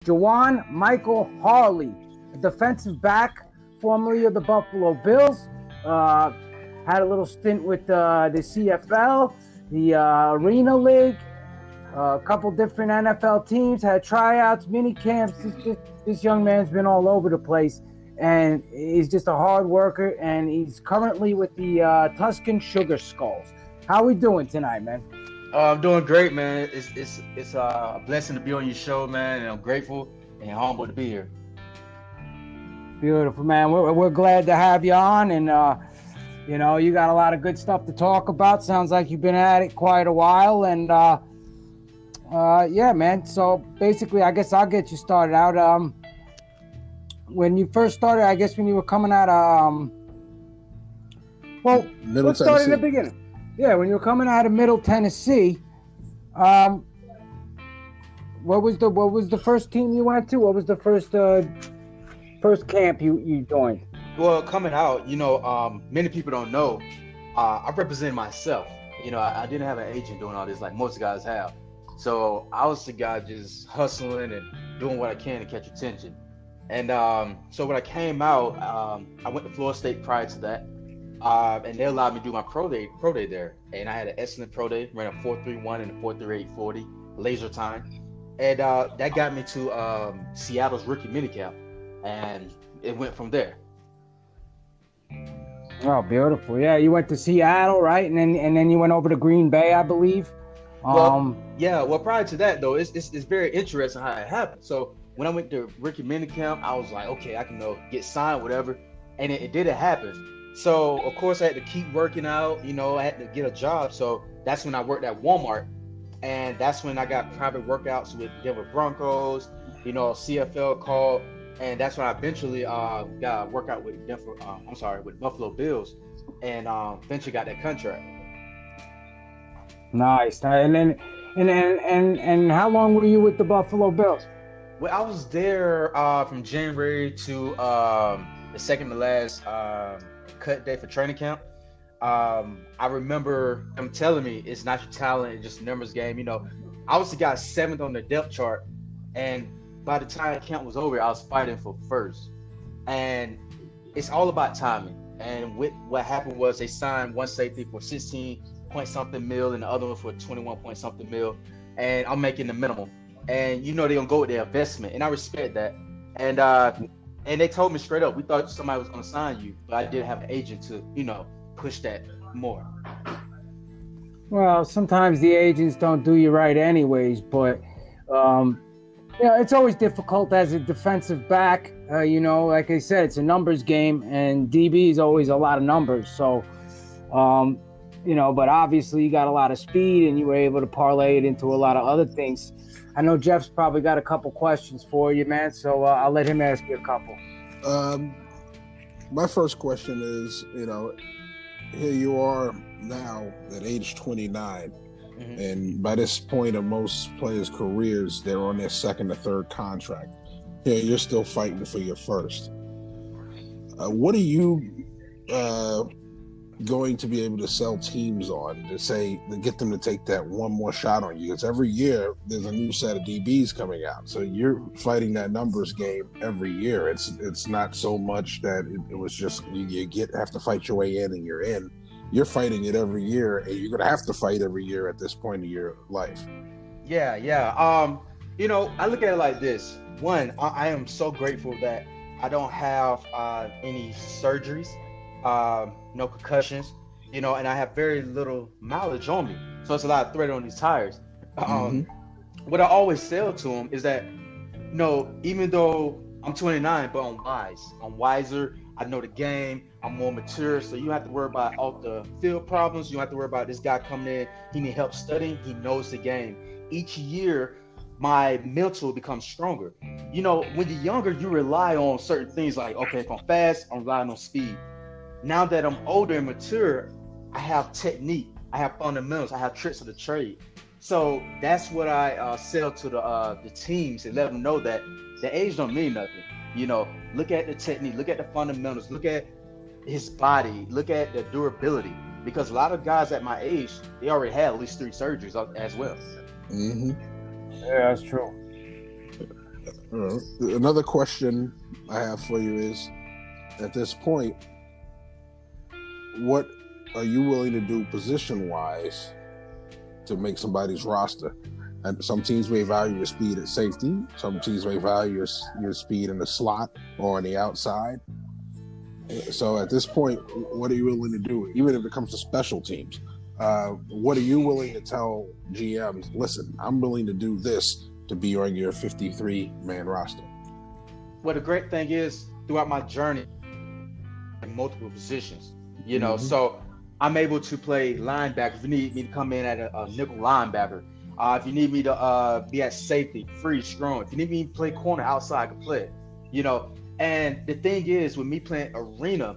Jajuan Michael Harley, a defensive back, formerly of the Buffalo Bills. Had a little stint with the CFL, the Arena League, a couple different NFL teams, had tryouts, mini camps. This young man's been all over the place, and he's just a hard worker, and he's currently with the Tuscan Sugar Skulls. How we doing tonight, man? I'm doing great, man. It's a blessing to be on your show, man, and I'm grateful and humbled to be here. Beautiful, man. We're glad to have you on, and you got a lot of good stuff to talk about. Sounds like you've been at it quite a while, and yeah, man. So basically, I guess I'll get you started out. When you first started, I guess when you were coming out of let's start in the beginning. Yeah, when you were coming out of Middle Tennessee, what was the first team you went to? What was the first camp you joined? Well, coming out, many people don't know. I represent myself. I didn't have an agent doing all this like most guys have. So I was the guy just hustling and doing what I can to catch attention. And so when I came out, I went to Florida State prior to that. And they allowed me to do my pro day there. And I had an excellent pro day, ran a 4.31 and a 4.38 laser time. And that got me to Seattle's rookie minicamp. And it went from there. Oh, beautiful. Yeah, you went to Seattle, right? And then you went over to Green Bay, I believe. Well, prior to that, though, it's very interesting how it happened. So when I went to rookie minicamp, I was like, okay, I can get signed, whatever. And it didn't happen. So, of course, I had to keep working out. I had to get a job. So that's when I worked at Walmart. And that's when I got private workouts with Denver Broncos, CFL called. And that's when I eventually got a workout with with Buffalo Bills. And eventually got that contract. Nice. And how long were you with the Buffalo Bills? Well, I was there from January to the second to last cut day for training camp. I remember them telling me it's not your talent, it's just a numbers game. I was the guy 7th on the depth chart, and by the time camp was over, I was fighting for first. And it's all about timing. And what happened was they signed one safety for 16 point something mil and the other one for 21 point something mil, and I'm making the minimum. And they're gonna go with their investment, and I respect that. And they told me straight up, we thought somebody was going to sign you, but I didn't have an agent to, push that more. Well, sometimes the agents don't do you right anyways, but, it's always difficult as a defensive back. Like I said, it's a numbers game, and DB is always a lot of numbers. So, but obviously you got a lot of speed, and you were able to parlay it into a lot of other things. I know Jeff's probably got a couple questions for you, man, so I'll let him ask you a couple. My first question is, here you are now at age 29, mm-hmm. and by this point of most players' careers, they're on their second or third contract. Here you're still fighting for your first. What are you going to be able to sell teams on to get them to take that one more shot on you? Because every year there's a new set of DBs coming out, so you're fighting that numbers game every year. It's not so much that it was just you have to fight your way in and you're in. You're fighting it every year, and you're gonna have to fight every year at this point of your life. Yeah. I look at it like this. One, I am so grateful that I don't have any surgeries. No concussions, and I have very little mileage on me. So it's a lot of thread on these tires. What I always tell to them is that, even though I'm 29, but I'm wise. I'm wiser. I know the game. I'm more mature. So you don't have to worry about all the field problems. You don't have to worry about this guy coming in. He need help studying. He knows the game. Each year, my mental becomes stronger. When you're younger, you rely on certain things like, okay, if I'm fast, I'm relying on speed. Now that I'm older and mature, I have technique, I have fundamentals, I have tricks of the trade. So that's what I sell to the teams and let them know that the age don't mean nothing. Look at the technique, look at the fundamentals, look at his body, look at the durability. Because a lot of guys at my age, they already had at least 3 surgeries as well. Mm-hmm. Yeah, that's true. Another question I have for you is, at this point, what are you willing to do position-wise to make somebody's roster? And some teams may value your speed at safety. Some teams may value your speed in the slot or on the outside. So at this point, what are you willing to do? Even if it comes to special teams, what are you willing to tell GMs? Listen, I'm willing to do this to be on your 53-man roster. Well, the great thing is, throughout my journey, in multiple positions, you know, so I'm able to play linebacker. If you need me to come in at a nickel linebacker, if you need me to be at safety, free, strong, if you need me to play corner outside, I can play it, you know. And the thing is, with me playing arena,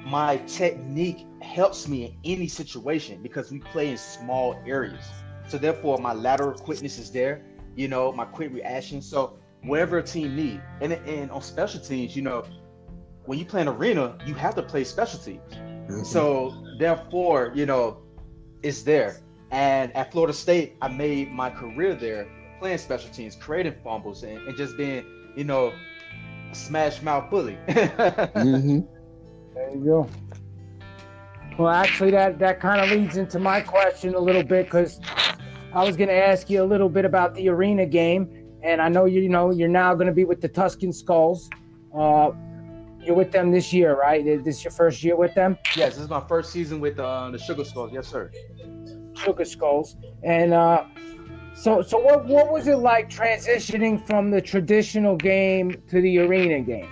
my technique helps me in any situation because we play in small areas. So therefore, my lateral quickness is there, you know, my quick reaction. So whatever a team needs, and on special teams, you know, when you play in arena, you have to play special teams. So therefore, you know, it's there. And at Florida State, I made my career there playing special teams, creating fumbles, and just being, you know, a smash mouth bully. There you go. Well, actually, that kind of leads into my question a little bit, because I was going to ask you a little bit about the arena game, and I know you're now going to be with the Tuscan Skulls. You're with them this year, right? This is your first year with them? Yes, this is my first season with the Sugar Skulls. Yes, sir. Sugar Skulls. And so what was it like transitioning from the traditional game to the arena game?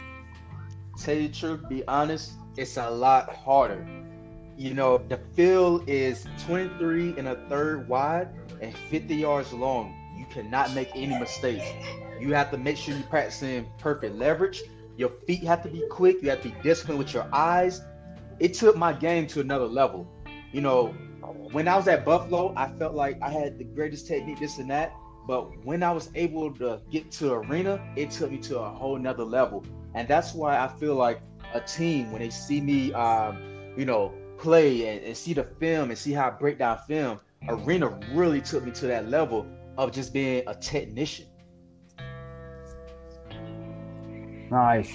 Tell you the truth, be honest, it's a lot harder. You know, the field is 23 1/3 wide and 50 yards long. You cannot make any mistakes. You have to make sure you're practicing perfect leverage. Your feet have to be quick. You have to be disciplined with your eyes. It took my game to another level. You know, when I was at Buffalo, I felt like I had the greatest technique, this and that. But when I was able to get to arena, it took me to a whole nother level. And that's why I feel like a team, when they see me, you know, play and see the film and see how I break down film, arena really took me to that level of just being a technician. Nice.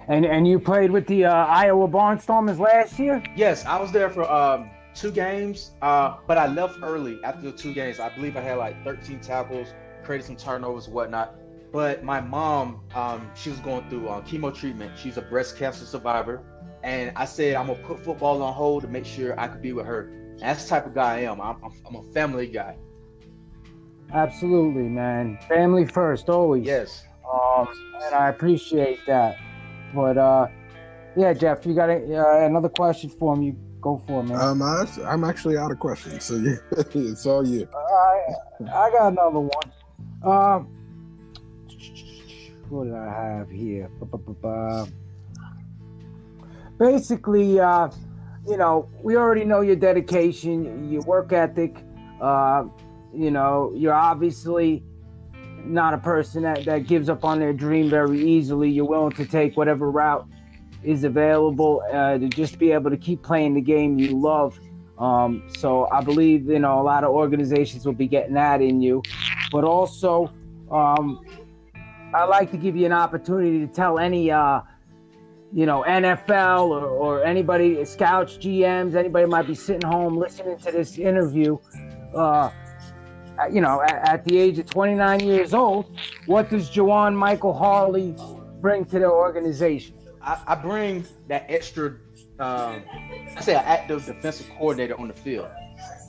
And you played with the Iowa Barnstormers last year? Yes, I was there for 2 games, but I left early after the 2 games. I believe I had like 13 tackles, created some turnovers, whatnot. But my mom, she was going through chemo treatment. She's a breast cancer survivor. And I said, I'm going to put football on hold to make sure I could be with her. And that's the type of guy I am. I'm a family guy. Absolutely, man. Family first, always. Yes. And I appreciate that. But, yeah, Jeff, you got another question for me? Go for it, man. I'm actually out of questions, so yeah, it's all you. I got another one. What did I have here? Basically, you know, we already know your dedication, your work ethic. You know, you're obviously not a person that gives up on their dream very easily. You're willing to take whatever route is available to just be able to keep playing the game you love. So I believe, you know, a lot of organizations will be getting that in you. But also, I'd like to give you an opportunity to tell any, you know, NFL or anybody, scouts, GMs, anybody might be sitting home listening to this interview, you know, at the age of 29 years old, what does Jajuan Michael Harley bring to the organization? I bring that extra, I say an active defensive coordinator on the field.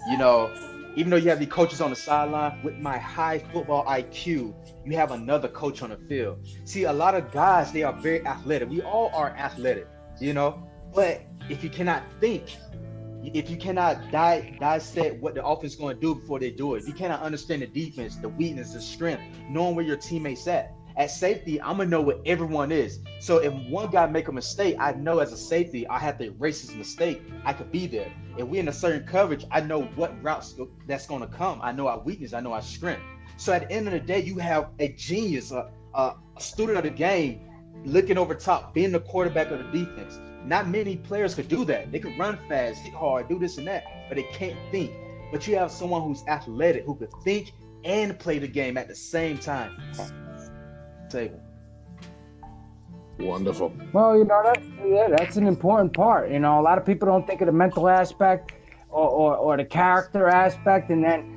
You know, even though you have the coaches on the sideline, with my high football IQ, you have another coach on the field. See, a lot of guys, they are very athletic. We all are athletic, you know, but if you cannot think, if you cannot dissect what the offense is going to do before they do it, if you cannot understand the defense, the weakness, the strength, knowing where your teammates at safety, I'm going to know what everyone is. So if one guy make a mistake, I know as a safety, I have to erase his mistake. I could be there. If we're in a certain coverage, I know what routes that's going to come. I know our weakness. I know our strength. So at the end of the day, you have a genius, a student of the game, looking over top, being the quarterback of the defense. Not many players could do that. They could run fast, hit hard, do this and that, but they can't think. But you have someone who's athletic, who could think and play the game at the same time. table. Wonderful. Well, that's an important part. A lot of people don't think of the mental aspect or the character aspect, and then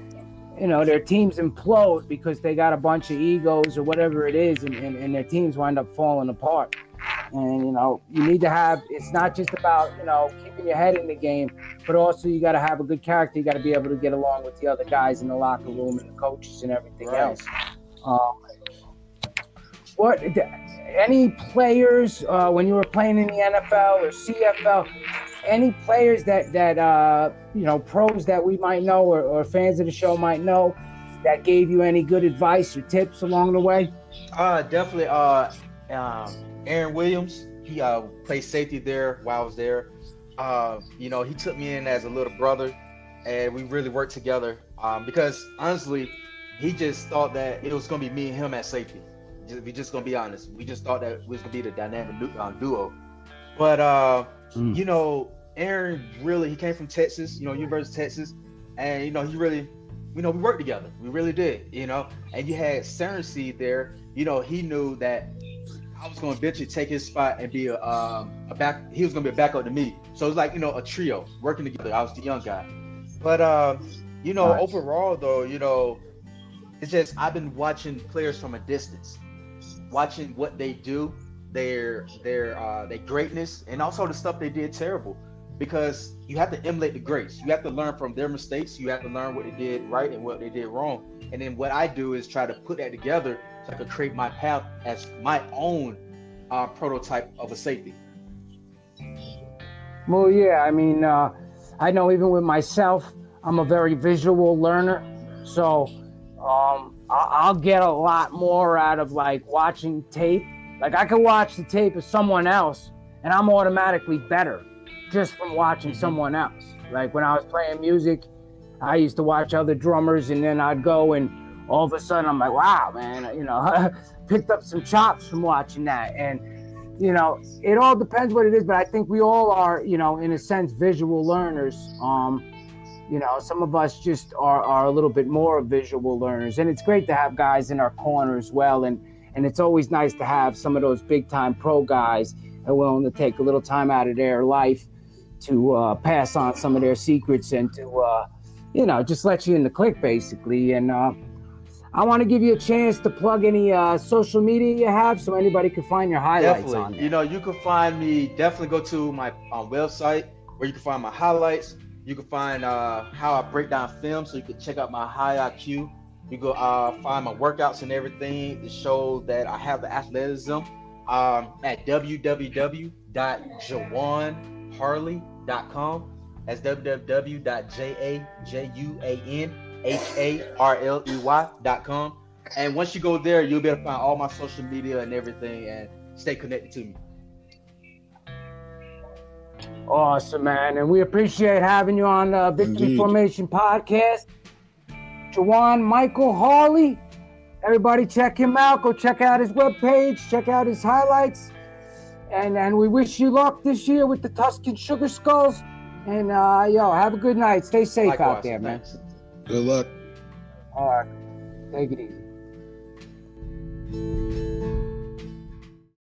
their teams implode because they got a bunch of egos or whatever it is, and their teams wind up falling apart. And you need to have. It's not just about keeping your head in the game, but also you got to have a good character. You got to be able to get along with the other guys in the locker room and the coaches and everything else. Any players when you were playing in the NFL or CFL? Any players that pros that we might know or fans of the show might know that gave you any good advice or tips along the way? Definitely. Aaron Williams. He played safety there while I was there. He took me in as a little brother, and we really worked together. Because honestly, he just thought that it was gonna be me and him at safety. We just gonna be honest. We just thought that we was gonna be the dynamic duo. But Aaron really, he came from Texas, University of Texas, and he really, we worked together. We really did, And you had Saren Seed there. He knew that I was gonna eventually take his spot and be a back. He was gonna be a backup to me. So it was like a trio working together. I was the young guy. But overall though, it's just I've been watching players from a distance, watching what they do, their greatness, and also the stuff they did terrible. Because you have to emulate the greats. You have to learn from their mistakes. You have to learn what they did right and what they did wrong. And then what I do is try to put that together so I can create my path as my own prototype of a safety. Well, yeah. I know even with myself, I'm a very visual learner. So I'll get a lot more out of like watching tape. Like I can watch the tape of someone else and I'm automatically better just from watching someone else. Like when I was playing music, I used to watch other drummers and then I'd go and all of a sudden I'm like, wow, man, I picked up some chops from watching that. And, it all depends what it is, but I think we all are, in a sense, visual learners. Some of us just are a little bit more visual learners, and it's great to have guys in our corner as well. And it's always nice to have some of those big time pro guys that are willing to take a little time out of their life to pass on some of their secrets and to, just let you in the click basically. And I want to give you a chance to plug any social media you have so anybody can find your highlights on there. You can find me, definitely go to my website where you can find my highlights. You can find how I break down film, so you can check out my high IQ. You go find my workouts and everything to show that I have the athleticism at www.jajuanharley.com. That's www.jajuanharley.com. And once you go there, you'll be able to find all my social media and everything and stay connected to me. Awesome, man. And we appreciate having you on the Victory Formation podcast. Jajuan Michael Harley. Everybody check him out. Go check out his webpage. Check out his highlights. And we wish you luck this year with the Tuscan Sugar Skulls. And, have a good night. Stay safe. Likewise, out there, man. Good luck. All right. Take it easy.